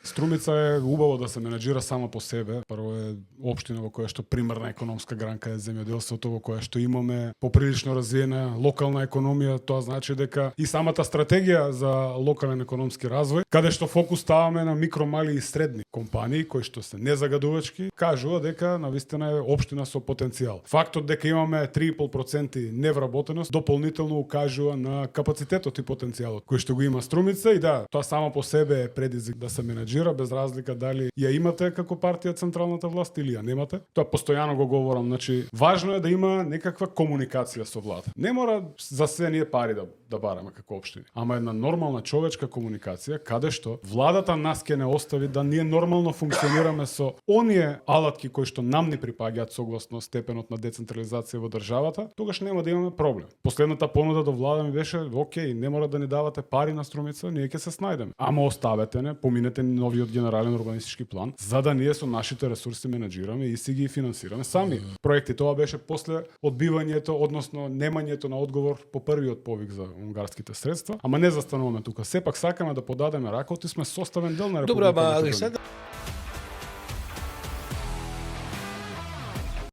Струмица е убаво да се менаџира сама по себе. Прво е општина во која што примерна економска гранка е земјоделството, во која што имаме поприлично развиена локална економија, тоа значи дека и самата стратегија за локален економски развој, каде што фокус ставаме на микро, мали и средни компании кои што се незагадувачки, кажува дека навистина е општина со потенцијал. Фактот дека имаме 3,5% невработеност дополнително укажува на капацитетот и потенцијалот кој што го има Струмица и да, тоа само по себе е предизвик да се менаџира без разлика дали ја имате како партија централната власт или ја немате. Тоа постојано го говорам, значи важно е да има некаква комуникација со влада. Не мора за се ние пари да бараме како општини, ама една нормална човечка комуникација каде што владата нас ќе не остави да ние нормално функционираме со оние алатки кои што нам ни припаѓаат согласно степенот на децентрализација во државата, тогаш нема да имаме проблем. Последната понуда до влада ми беше: окей, не мора да ни давате пари на Струмица, ние ќе се снајдеме. Ама оставете не, поминете новиот генерален урбанистички план, за да ние со нашите ресурси менаџираме и си ги финансираме сами проекти. Тоа беше после одбивањето, односно немањето на одговор по првиот повик за унгарските средства, ама не застануваме тука. Сепак сакаме да подадеме ракот и сме составен дел на Република. Добро, ама